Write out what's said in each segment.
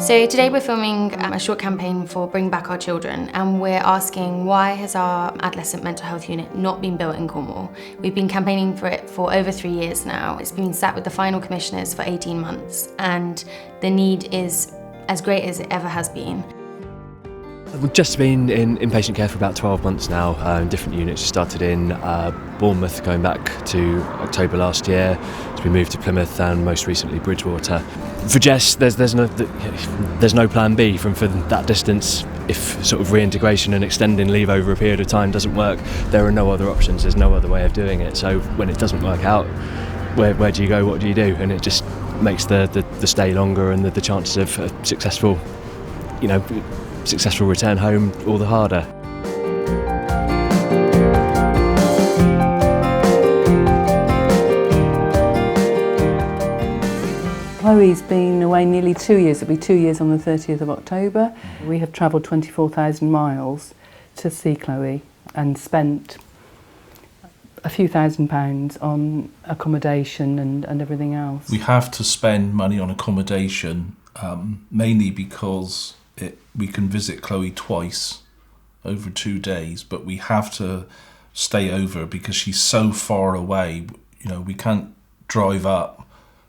So today we're filming a short campaign for Bring Back Our Children, and we're asking, why has our adolescent mental health unit not been built in Cornwall? We've been campaigning for it for over 3 years now. It's been sat with the final commissioners for 18 months, and the need is as great as it ever has been. We've just been in inpatient care for about 12 months now, different units. Started in Bournemouth, going back to October last year. We moved to Plymouth and most recently Bridgewater. For Jess, there's no plan B for that distance. If sort of reintegration and extending leave over a period of time doesn't work, there are no other options. There's no other way of doing it. So when it doesn't work out, where do you go? What do you do? And it just makes the stay longer and the chances of a successful return home all the harder. Chloe's been away nearly 2 years. It'll be 2 years on the 30th of October. We have travelled 24,000 miles to see Chloe and spent a few £1,000s on accommodation and everything else. We have to spend money on accommodation, mainly because we can visit Chloe twice over 2 days, but we have to stay over because she's so far away. We can't drive up,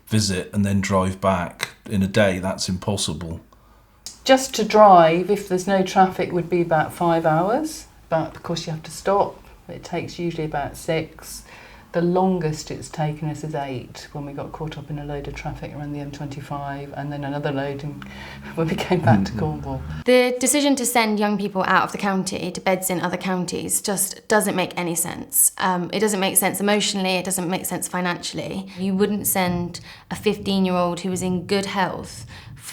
visit, and then drive back in a day. That's impossible. Just to drive, if there's no traffic, would be about 5 hours, but because you have to stop, it takes usually about 6. The longest it's taken us is 8, when we got caught up in a load of traffic around the M25, and then another load when we came back to Cornwall. The decision to send young people out of the county to beds in other counties just doesn't make any sense. It doesn't make sense emotionally, it doesn't make sense financially. You wouldn't send a 15-year-old who is in good health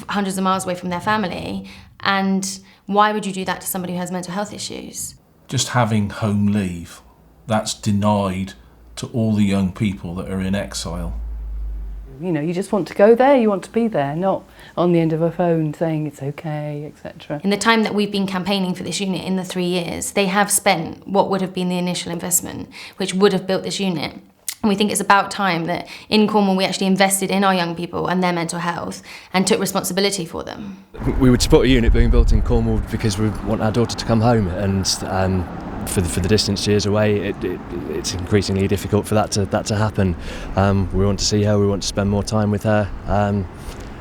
hundreds of miles away from their family, and why would you do that to somebody who has mental health issues? Just having home leave, that's denied to all the young people that are in exile. You just want to go there, you want to be there, not on the end of a phone saying it's okay, etc. In the time that we've been campaigning for this unit, in the 3 years, they have spent what would have been the initial investment, which would have built this unit. And we think it's about time that in Cornwall we actually invested in our young people and their mental health and took responsibility for them. We would support a unit being built in Cornwall because we want our daughter to come home, and for the distance she is away, it's increasingly difficult for that to happen. We want to see her, we want to spend more time with her,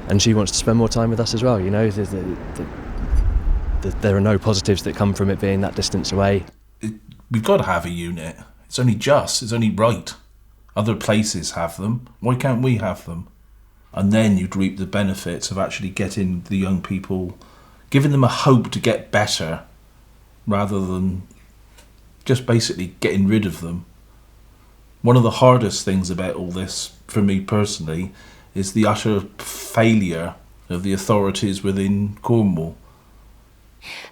and she wants to spend more time with us as well. There are no positives that come from it being that distance away. We've got to have a unit. It's only right. Other places have them. Why can't we have them? And then you'd reap the benefits of actually getting the young people, giving them a hope to get better, rather than just basically getting rid of them. One of the hardest things about all this, for me personally, is the utter failure of the authorities within Cornwall.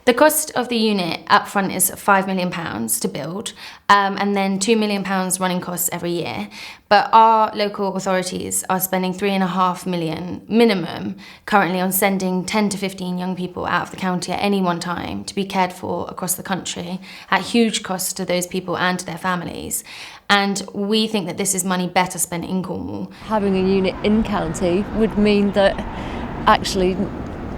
The cost of the unit up front is £5 million to build, and then £2 million running costs every year. But our local authorities are spending £3.5 million minimum currently on sending 10 to 15 young people out of the county at any one time to be cared for across the country at huge cost to those people and to their families. And we think that this is money better spent in Cornwall. Having a unit in county would mean that actually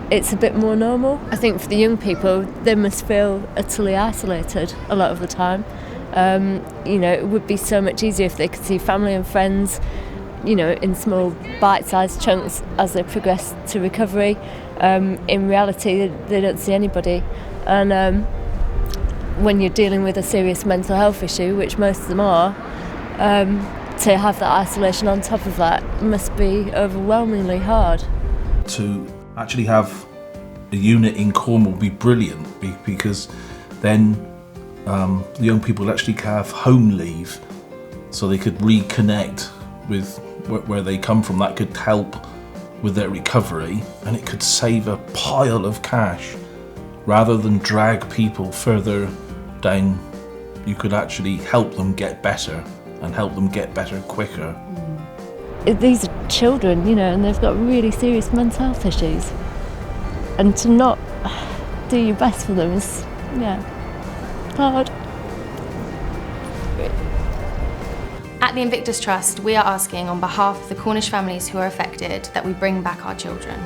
it's a bit more normal. I think for the young people, they must feel utterly isolated a lot of the time. It would be so much easier if they could see family and friends, in small bite-sized chunks as they progress to recovery. In reality, they don't see anybody. And when you're dealing with a serious mental health issue, which most of them are, to have that isolation on top of that must be overwhelmingly hard. To actually have a unit in Cornwall would be brilliant, because then the young people actually have home leave, so they could reconnect with where they come from. That could help with their recovery, and it could save a pile of cash. Rather than drag people further down, you could actually help them get better, and help them get better quicker. These are children, and they've got really serious mental health issues. And to not do your best for them is, hard. At the Invictus Trust, we are asking on behalf of the Cornish families who are affected that we bring back our children.